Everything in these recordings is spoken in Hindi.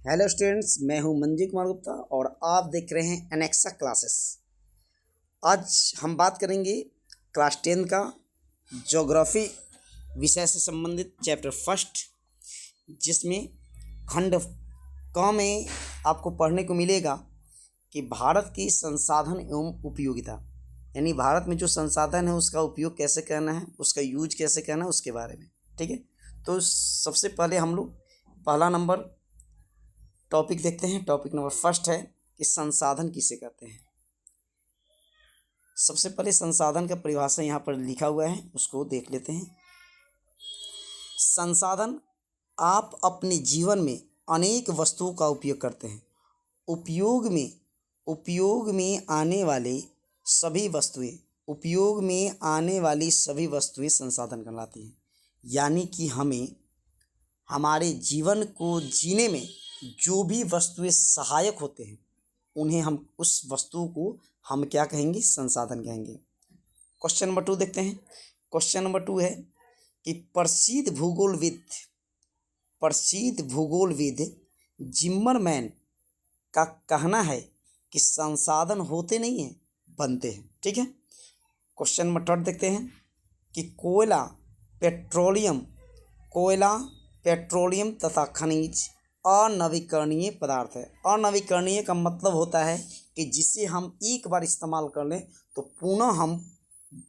हेलो स्टूडेंट्स, मैं हूं मंजीव कुमार गुप्ता और आप देख रहे हैं एनेक्सा क्लासेस। आज हम बात करेंगे क्लास 10 का ज्योग्राफी विषय से संबंधित चैप्टर फर्स्ट, जिसमें खंड क में आपको पढ़ने को मिलेगा कि भारत की संसाधन एवं उपयोगिता, यानी भारत में जो संसाधन है उसका उपयोग कैसे करना है, उसका यूज कैसे करना है, उसके बारे में। ठीक है, तो सबसे पहले हम लोग पहला नंबर टॉपिक देखते हैं। टॉपिक नंबर फर्स्ट है कि संसाधन किसे कहते हैं। सबसे पहले संसाधन का परिभाषा यहाँ पर लिखा हुआ है, उसको देख लेते हैं। संसाधन आप अपने जीवन में अनेक वस्तुओं का उपयोग करते हैं। उपयोग में आने वाली सभी वस्तुएं संसाधन कहलाती हैं। यानी कि हमें हमारे जीवन को जीने में जो भी वस्तुएं सहायक होते हैं उन्हें हम उस वस्तु को हम क्या कहेंगे? संसाधन कहेंगे। क्वेश्चन नंबर 2 देखते हैं। क्वेश्चन नंबर 2 है कि प्रसिद्ध भूगोलविद जिम्मरमैन का कहना है कि संसाधन होते नहीं हैं, बनते हैं। ठीक है। क्वेश्चन नंबर 3 देखते हैं कि कोयला, पेट्रोलियम तथा खनिज अनवीकरणीय पदार्थ है। अनवीकरणीय का मतलब होता है कि जिसे हम एक बार इस्तेमाल कर लें तो पुनः हम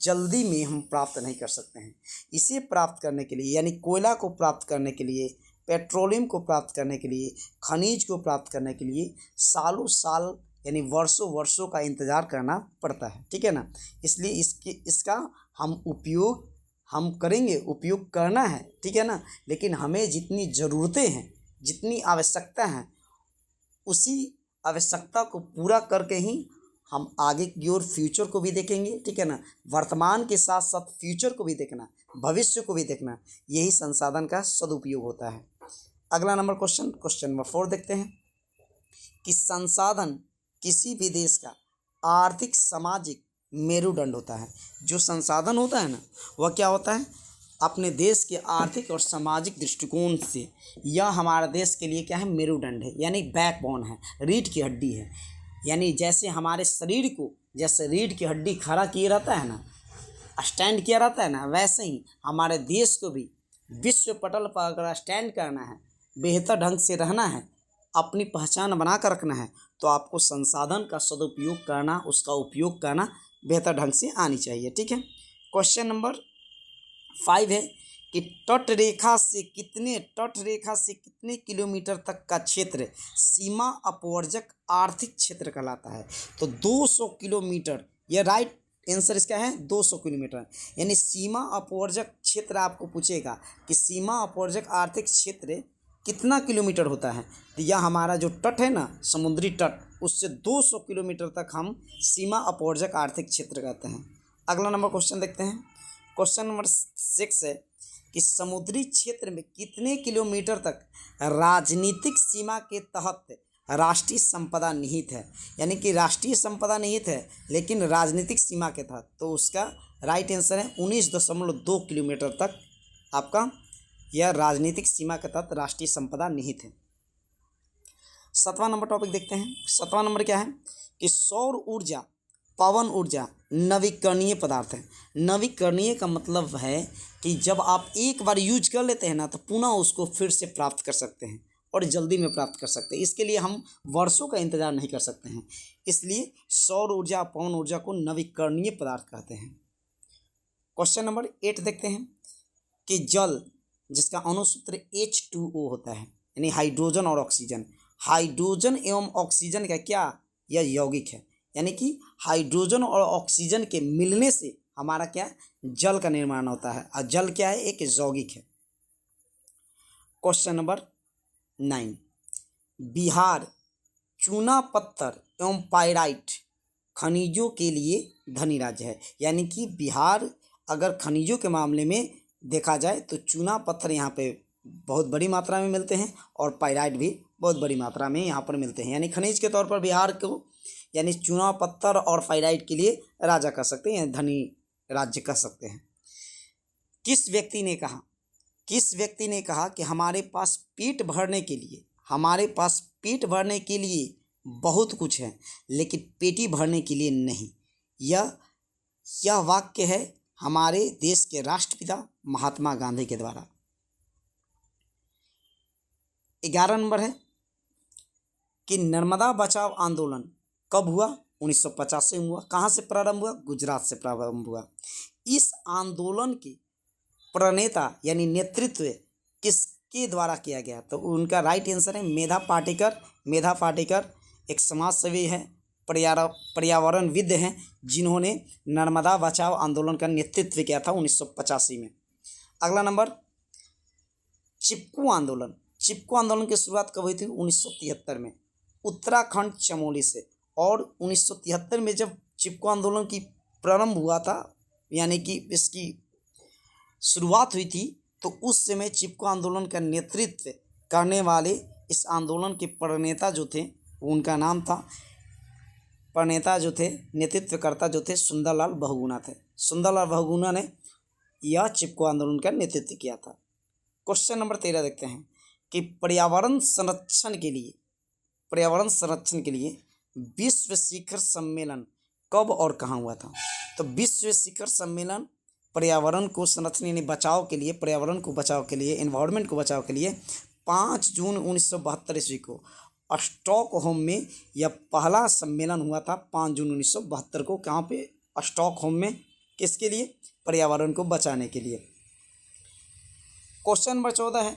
जल्दी में हम प्राप्त नहीं कर सकते हैं। इसे प्राप्त करने के लिए, यानी कोयला को प्राप्त करने के लिए, पेट्रोलियम को प्राप्त करने के लिए, खनिज को प्राप्त करने के लिए सालों साल यानी वर्षों वर्षों का इंतज़ार करना पड़ता है। ठीक है ना। इसलिए इसका हम उपयोग हम करेंगे, उपयोग करना है। ठीक है ना। लेकिन हमें जितनी ज़रूरतें हैं, जितनी आवश्यकता है, उसी आवश्यकता को पूरा करके ही हम आगे की ओर फ्यूचर को भी देखेंगे। ठीक है ना। वर्तमान के साथ साथ फ्यूचर को भी देखना, भविष्य को भी देखना, यही संसाधन का सदुपयोग होता है। अगला नंबर क्वेश्चन नंबर 4 देखते हैं कि संसाधन किसी भी देश का आर्थिक सामाजिक मेरुदंड होता है। जो संसाधन होता है ना, वह क्या होता है? अपने देश के आर्थिक और सामाजिक दृष्टिकोण से यह हमारे देश के लिए क्या है? मेरुदंड है, यानी बैकबोन है, रीढ़ की हड्डी है। यानी जैसे हमारे शरीर को जैसे रीढ़ की हड्डी खड़ा किए रहता है ना, स्टैंड किया रहता है ना, वैसे ही हमारे देश को भी विश्व पटल पर अगर स्टैंड करना है, बेहतर ढंग से रहना है, अपनी पहचान बना कर रखना है, तो आपको संसाधन का सदुपयोग करना, उसका उपयोग करना बेहतर ढंग से आनी चाहिए। ठीक है। क्वेश्चन नंबर 5 है कि तट रेखा से कितने किलोमीटर तक का क्षेत्र सीमा अपवर्जक आर्थिक क्षेत्र कहलाता है? तो 200 किलोमीटर, यह राइट आंसर इसका है 200 किलोमीटर। यानी सीमा अपवर्जक क्षेत्र आपको पूछेगा कि सीमा अपवर्जक आर्थिक क्षेत्र कितना किलोमीटर होता है, तो यह हमारा जो तट है ना, समुद्री तट, उससे 200 किलोमीटर तक हम सीमा अपवर्जक आर्थिक क्षेत्र कहते हैं। अगला नंबर क्वेश्चन देखते हैं। क्वेश्चन नंबर 6 है कि समुद्री क्षेत्र में कितने किलोमीटर तक राजनीतिक सीमा के तहत राष्ट्रीय संपदा निहित है? यानी कि राष्ट्रीय संपदा निहित है लेकिन राजनीतिक सीमा के तहत, तो उसका राइट आंसर है 19.2 किलोमीटर तक आपका यह राजनीतिक सीमा के तहत राष्ट्रीय संपदा निहित है। 7वां नंबर टॉपिक देखते हैं। 7वां नंबर क्या है कि सौर ऊर्जा, पवन ऊर्जा नवीकरणीय पदार्थ है। नवीकरणीय का मतलब है कि जब आप एक बार यूज कर लेते हैं ना, तो पुनः उसको फिर से प्राप्त कर सकते हैं और जल्दी में प्राप्त कर सकते हैं। इसके लिए हम वर्षों का इंतजार नहीं कर सकते हैं। इसलिए सौर ऊर्जा, पवन ऊर्जा को नवीकरणीय पदार्थ कहते हैं। क्वेश्चन नंबर 8 देखते हैं कि जल, जिसका अणुसूत्र H2O होता है, यानी हाइड्रोजन और ऑक्सीजन। हाइड्रोजन एवं ऑक्सीजन का क्या? यह यौगिक है। यानी कि हाइड्रोजन और ऑक्सीजन के मिलने से हमारा क्या? जल का निर्माण होता है, और जल क्या है? एक यौगिक है। क्वेश्चन नंबर 9, बिहार चूना पत्थर एवं पाइराइट खनिजों के लिए धनी राज्य है। यानी कि बिहार अगर खनिजों के मामले में देखा जाए तो चूना पत्थर यहाँ पे बहुत बड़ी मात्रा में मिलते हैं और पाइराइट भी बहुत बड़ी मात्रा में यहाँ पर मिलते हैं। यानी खनिज के तौर पर बिहार को, यानी चूना पत्थर और पाइराइट के लिए राजा कह सकते हैं, धनी राज्य कह सकते हैं। किस व्यक्ति ने कहा कि हमारे पास पेट भरने के लिए हमारे पास पेट भरने के लिए बहुत कुछ है लेकिन पेटी भरने के लिए नहीं। यह वाक्य है हमारे देश के राष्ट्रपिता महात्मा गांधी के द्वारा। 11 नंबर है कि नर्मदा बचाओ आंदोलन कब हुआ? 1950 में हुआ। कहाँ से प्रारंभ हुआ? गुजरात से प्रारंभ हुआ। इस आंदोलन के प्रणेता यानी नेतृत्व किसके द्वारा किया गया? तो उनका राइट आंसर है मेधा पाटेकर। मेधा पाटेकर एक समाज सेवी है, पर्यावरणविद हैं, जिन्होंने नर्मदा बचाओ आंदोलन का नेतृत्व किया था 1985 में। अगला नंबर, चिपकू आंदोलन। चिपकू आंदोलन की शुरुआत कब हुई थी? 1973 में, उत्तराखंड चमोली से। और 1973 में जब चिपकू आंदोलन की प्रारंभ हुआ था, यानी कि इसकी शुरुआत हुई थी, तो उस समय चिपकू आंदोलन का नेतृत्व करने वाले इस आंदोलन के प्रणेता जो थे, उनका नाम था, प्रणेता जो थे, नेतृत्वकर्ता जो थे, सुंदरलाल बहुगुणा थे। सुंदरलाल बहुगुणा ने यह चिपकू आंदोलन का नेतृत्व किया था। क्वेश्चन नंबर 13 देखते हैं कि पर्यावरण संरक्षण के लिए विश्व शिखर सम्मेलन कब और कहाँ हुआ था? तो विश्व शिखर सम्मेलन पर्यावरण को संरक्षण यानी बचाव के लिए, पर्यावरण को बचाव के लिए, एनवायरनमेंट को बचाव के लिए 5 जून 1972 ईस्वी को स्टॉकहोम में यह पहला सम्मेलन हुआ था। 5 जून 1972 को कहाँ पे? स्टॉकहोम में। किसके लिए? पर्यावरण को बचाने के लिए। क्वेश्चन नंबर 14 है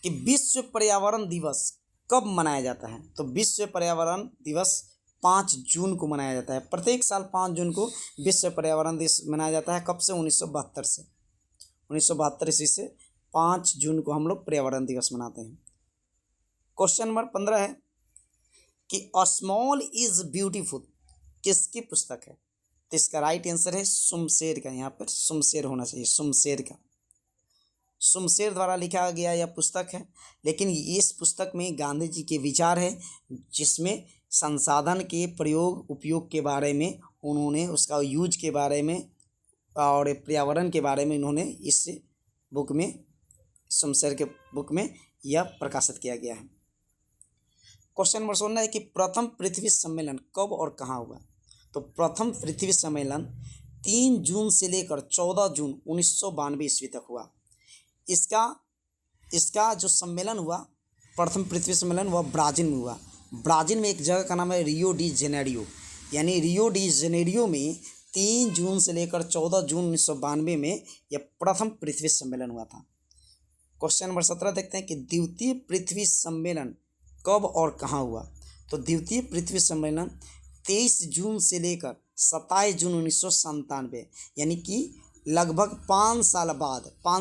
कि विश्व पर्यावरण दिवस कब मनाया जाता है? तो विश्व पर्यावरण दिवस 5 जून को मनाया जाता है। प्रत्येक साल 5 जून को विश्व पर्यावरण दिवस मनाया जाता है। कब से? 1972 से। 1972 ईस्वी से 5 जून को हम लोग पर्यावरण दिवस मनाते हैं। क्वेश्चन नंबर 15 है कि अ स्मॉल इज ब्यूटीफुल किसकी पुस्तक है? तो इसका राइट आंसर है सुमशेर का। यहाँ पर सुमशेर होना चाहिए, सुमशेर का। सुमशेर द्वारा लिखा गया यह पुस्तक है। लेकिन इस पुस्तक में गांधी जी के विचार है, जिसमें संसाधन के उपयोग के बारे में उन्होंने, उसका यूज के बारे में और पर्यावरण के बारे में इन्होंने इस बुक में, सुमशेर के बुक में यह प्रकाशित किया गया है। क्वेश्चन नंबर 16 है कि प्रथम पृथ्वी सम्मेलन कब और कहाँ हुआ? तो प्रथम पृथ्वी सम्मेलन 3 जून से लेकर 14 जून 1992 ईस्वी तक हुआ। इसका जो सम्मेलन हुआ, प्रथम पृथ्वी सम्मेलन, वह ब्राज़ील में हुआ। ब्राज़ील में एक जगह का नाम है रियो डी जेनेरियो, यानी रियो डी जेनेरियो में 3 जून से लेकर 14 जून 1992 में यह प्रथम पृथ्वी सम्मेलन हुआ था। क्वेश्चन नंबर 17 देखते हैं कि द्वितीय पृथ्वी सम्मेलन कब और कहाँ हुआ? तो द्वितीय पृथ्वी सम्मेलन 23 जून से लेकर 27 जून 1997, यानी कि लगभग 5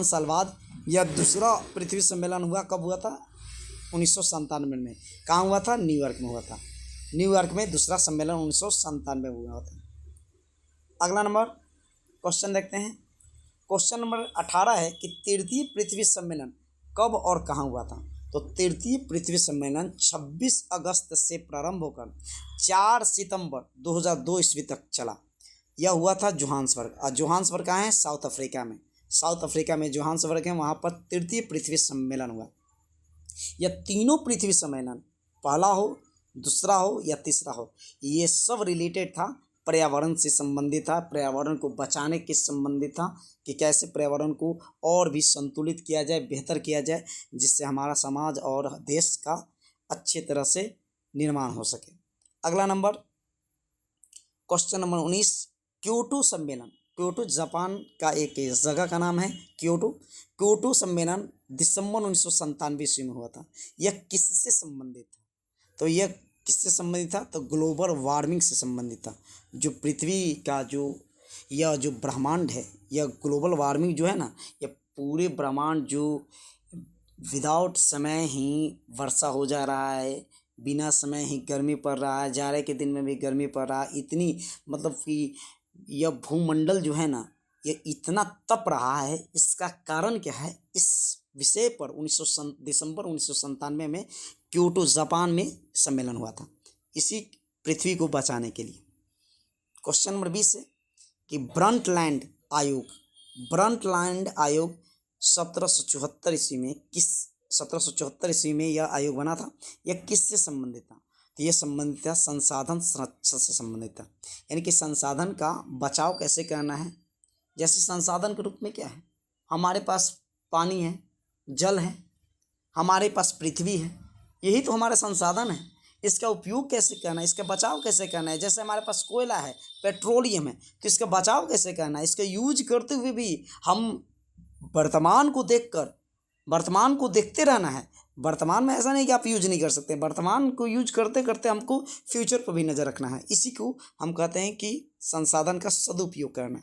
साल बाद यह दूसरा पृथ्वी सम्मेलन हुआ। कब हुआ था? 1997 में। कहाँ हुआ था? न्यूयॉर्क में हुआ था। न्यूयॉर्क में दूसरा सम्मेलन 1997 में हुआ था। अगला नंबर क्वेश्चन देखते हैं। क्वेश्चन नंबर 18 है कि तृतीय पृथ्वी सम्मेलन कब और कहाँ हुआ था? तो तृतीय पृथ्वी सम्मेलन 26 अगस्त से प्रारंभ होकर 4 सितंबर 2002 ईस्वी तक चला। यह हुआ था जोहान्सबर्ग। और जोहान्सबर्ग कहाँ है? साउथ अफ्रीका में। साउथ अफ्रीका में जोहान्सबर्ग है, वहाँ पर तृतीय पृथ्वी सम्मेलन हुआ। यह तीनों पृथ्वी सम्मेलन, पहला हो, दूसरा हो या तीसरा हो, ये सब रिलेटेड था, पर्यावरण से संबंधित था, पर्यावरण को बचाने के संबंधित था कि कैसे पर्यावरण को और भी संतुलित किया जाए, बेहतर किया जाए, जिससे हमारा समाज और देश का अच्छे तरह से निर्माण हो सके। अगला नंबर क्वेश्चन नंबर 19, क्योटो सम्मेलन। क्योटो जापान का एक जगह का नाम है क्योटो। क्योटो सम्मेलन दिसंबर 1997 ईस्वी में हुआ था। यह किससे संबंधित था? तो यह किससे संबंधित था? तो ग्लोबल वार्मिंग से संबंधित था। जो पृथ्वी का यह जो ब्रह्मांड है, यह ग्लोबल वार्मिंग जो है ना, यह पूरे ब्रह्मांड जो विदाउट समय ही वर्षा हो जा रहा है, बिना समय ही गर्मी पड़ रहा है, जाड़े के दिन में भी गर्मी पड़ रहा है, इतनी मतलब कि यह भूमंडल जो है ना, यह इतना तप रहा है। इसका कारण क्या है? इस विषय पर दिसंबर 1997 में क्योटो जापान में सम्मेलन हुआ था, इसी पृथ्वी को बचाने के लिए। क्वेश्चन नंबर 20 है कि ब्रंटलैंड आयोग 1774 ईस्वी में किस 1774 ईस्वी में यह आयोग बना था। यह किससे संबंधित था? तो ये संबंधित था संसाधन संरक्षण से संबंधित था, यानी कि संसाधन का बचाव कैसे करना है। जैसे संसाधन के रूप में क्या है, हमारे पास पानी है, जल है, हमारे पास पृथ्वी है, यही तो हमारे संसाधन है। इसका उपयोग कैसे करना है, इसका बचाव कैसे करना है। जैसे हमारे पास कोयला है, पेट्रोलियम है, तो इसका बचाव कैसे करना है। इसका यूज करते हुए भी हम वर्तमान को देखते रहना है। वर्तमान में ऐसा नहीं कि आप यूज नहीं कर सकते, वर्तमान को यूज करते करते हमको फ्यूचर पर भी नज़र रखना है। इसी को हम कहते हैं कि संसाधन का सदुपयोग करना।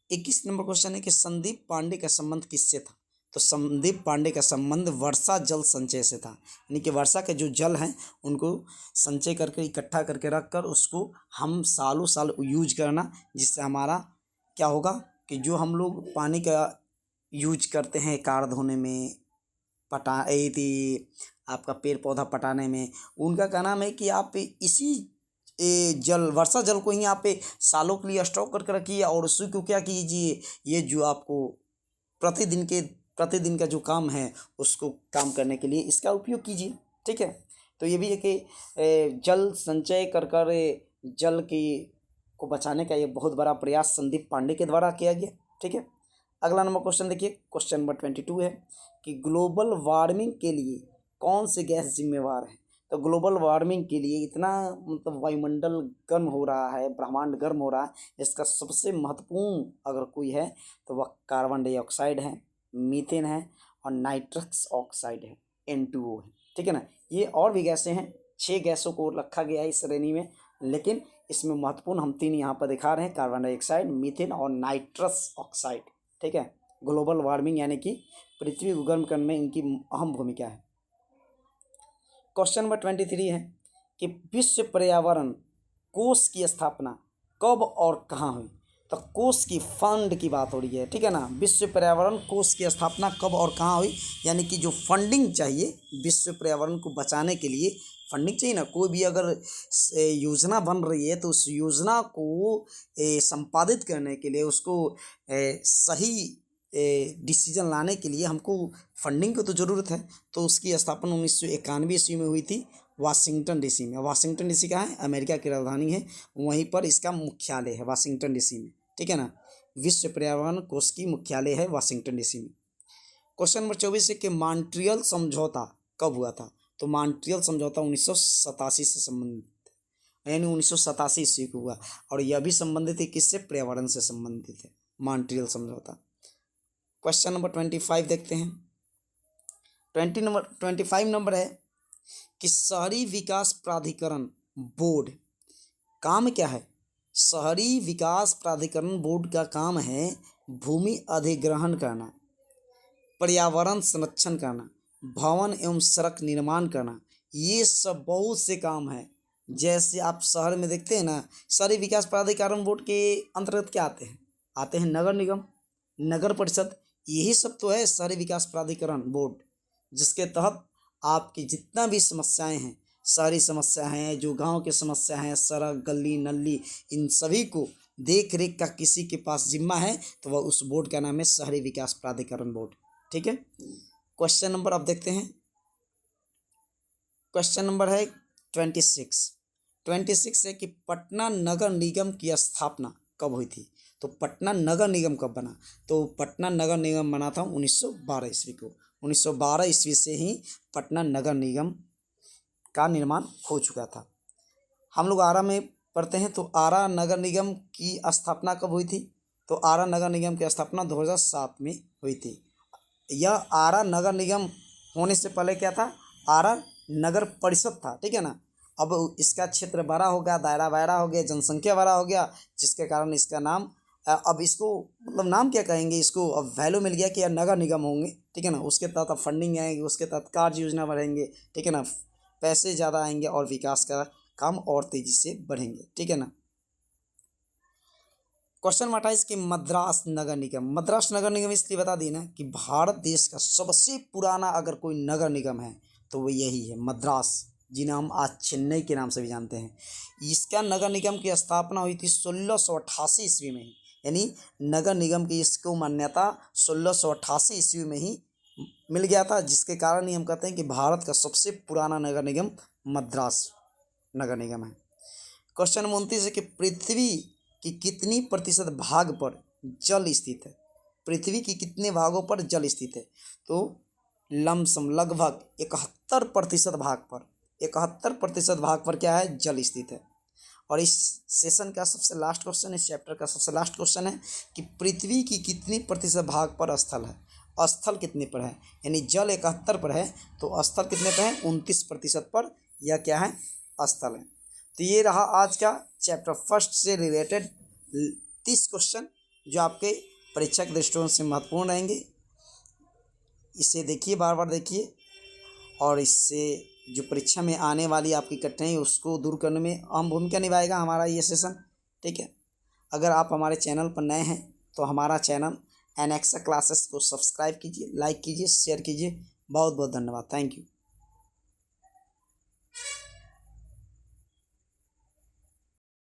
21 नंबर क्वेश्चन है कि संदीप पांडे का संबंध किससे था? तो संदीप पांडे का संबंध वर्षा जल संचय से था, यानी कि वर्षा के जो जल हैं उनको संचय करके इकट्ठा करके रख कर उसको हम सालों साल यूज करना, जिससे हमारा क्या होगा कि जो हम लोग पानी का यूज करते हैं कार धोने में, आपका पेड़ पौधा पटाने में, उनका कहना है कि आप इसी वर्षा जल को ही आप सालों के लिए स्टॉक करके रखिए और उसी को क्या कीजिए, ये जो आपको प्रतिदिन का जो काम है उसको काम करने के लिए इसका उपयोग कीजिए। ठीक है, तो ये भी है कि जल संचय कर जल की को बचाने का ये बहुत बड़ा प्रयास संदीप पांडे के द्वारा किया गया। ठीक है, अगला नंबर क्वेश्चन देखिए, क्वेश्चन नंबर 22 है कि ग्लोबल वार्मिंग के लिए कौन सी गैस जिम्मेवार है? तो ग्लोबल वार्मिंग के लिए इतना मतलब वायुमंडल गर्म हो रहा है, ब्रह्मांड गर्म हो रहा है, इसका सबसे महत्वपूर्ण अगर कोई है तो वह कार्बन डाइऑक्साइड है, मीथेन है और नाइट्रस ऑक्साइड है, N2O है। ठीक है ना, ये और भी गैसें हैं, 6 गैसों को रखा गया है इस श्रेणी में, लेकिन इसमें महत्वपूर्ण हम 3 यहाँ पर दिखा रहे हैं, कार्बन डाइऑक्साइड, मीथेन और नाइट्रस ऑक्साइड। ठीक है, ग्लोबल वार्मिंग यानी कि पृथ्वी को गर्म करने में इनकी अहम भूमिका है। क्वेश्चन नंबर 23 है कि विश्व पर्यावरण कोष की स्थापना कब और कहाँ हुई? तो कोष की फंड की बात हो रही है। ठीक है ना, विश्व पर्यावरण कोष की स्थापना कब और कहाँ हुई, यानी कि जो फंडिंग चाहिए विश्व पर्यावरण को बचाने के लिए, फंडिंग चाहिए ना, कोई भी अगर योजना बन रही है तो उस योजना को संपादित करने के लिए, उसको सही डिसीजन लाने के लिए हमको फंडिंग की तो ज़रूरत है। तो उसकी स्थापना 1991 ईस्वी में हुई थी वाशिंगटन डीसी में। वाशिंगटन डीसी कहाँ है? अमेरिका की राजधानी है, वहीं पर इसका मुख्यालय है वाशिंगटन डीसी में। ठीक है ना, विश्व पर्यावरण कोष की मुख्यालय है वाशिंगटन डीसी में। क्वेश्चन नंबर 24 है कि मॉन्ट्रियल समझौता कब हुआ था? तो मॉन्ट्रियल समझौता 1987 से संबंधित, यानी 1987 ईस्वी को हुआ, और यह भी संबंधित है किससे? पर्यावरण से संबंधित है मॉन्ट्रियल समझौता। क्वेश्चन नंबर 25 देखते हैं। 25 नंबर है कि शहरी विकास प्राधिकरण बोर्ड काम क्या है? शहरी विकास प्राधिकरण बोर्ड का काम है भूमि अधिग्रहण करना, पर्यावरण संरक्षण करना, भवन एवं सड़क निर्माण करना, ये सब बहुत से काम है। जैसे आप शहर में देखते हैं ना, शहरी विकास प्राधिकरण बोर्ड के अंतर्गत क्या आते हैं नगर निगम, नगर परिषद, यही सब तो है शहरी विकास प्राधिकरण बोर्ड, जिसके तहत आपकी जितना भी समस्याएं हैं, सारी समस्या हैं, जो गांव की समस्या हैं, सड़क गली नली, इन सभी को देख रेख का किसी के पास जिम्मा है तो वह उस बोर्ड का नाम है शहरी विकास प्राधिकरण बोर्ड। ठीक है, क्वेश्चन नंबर अब देखते हैं। क्वेश्चन नंबर है 26 है कि पटना नगर निगम की स्थापना कब हुई थी? तो पटना नगर निगम कब बना? तो पटना नगर निगम बना था 1912 ईस्वी को। 1912 ईस्वी से ही पटना नगर निगम का निर्माण हो चुका था। हम लोग आरा में पढ़ते हैं, तो आरा नगर निगम की स्थापना कब हुई थी? तो आरा नगर निगम की स्थापना 2007 में हुई थी। यह आरा नगर निगम होने से पहले क्या था? आरा नगर परिषद था। ठीक है ना, अब इसका क्षेत्र बड़ा हो गया, दायरा बड़ा हो गया, जनसंख्या बड़ा हो गया, जिसके कारण इसका नाम अब इसको मतलब नाम क्या कहेंगे, इसको अब वैल्यू मिल गया कि यार नगर निगम होंगे। ठीक है ना, उसके तहत अब फंडिंग आएगी, उसके तहत कार्य योजना बढ़ेंगे। ठीक है ना, पैसे ज़्यादा आएंगे और विकास का काम और तेज़ी से बढ़ेंगे। ठीक है ना। क्वेश्चन 28 कि मद्रास नगर निगम इसलिए बता दी ना कि भारत देश का सबसे पुराना अगर कोई नगर निगम है तो वो यही है मद्रास, जिन्हें हम आज चेन्नई के नाम से भी जानते हैं। इसका नगर निगम की स्थापना हुई थी 1688 ईस्वी में ही, यानी नगर निगम की इसको मान्यता 1688 ईस्वी में ही मिल गया था, जिसके कारण ही हम कहते हैं कि भारत का सबसे पुराना नगर निगम मद्रास नगर निगम है। क्वेश्चन 29 है कि पृथ्वी की कितनी प्रतिशत भाग पर जल स्थित है? पृथ्वी की कितने भागों पर जल स्थित है? तो लमसम लगभग 71% भाग पर, 71% भाग पर क्या है? जल स्थित है। और इस सेशन का सबसे लास्ट क्वेश्चन, इस चैप्टर का सबसे लास्ट क्वेश्चन है कि पृथ्वी की कितनी प्रतिशत भाग पर स्थल है? स्थल कितने पर है? यानी जल 71 पर है तो स्थल कितने पर है? 29% पर यह क्या है? स्थल है। तो ये रहा आज का चैप्टर फर्स्ट से रिलेटेड 30 क्वेश्चन जो आपके परीक्षा के दृष्टिकोण से महत्वपूर्ण रहेंगे। इसे देखिए, बार बार देखिए, और इससे जो परीक्षा में आने वाली आपकी कठिनाई उसको दूर करने में अहम भूमिका निभाएगा हमारा ये सेशन। ठीक है, अगर आप हमारे चैनल पर नए हैं तो हमारा चैनल एनेक्सा क्लासेस को सब्सक्राइब कीजिए, लाइक कीजिए, शेयर कीजिए। बहुत बहुत धन्यवाद। Thank you.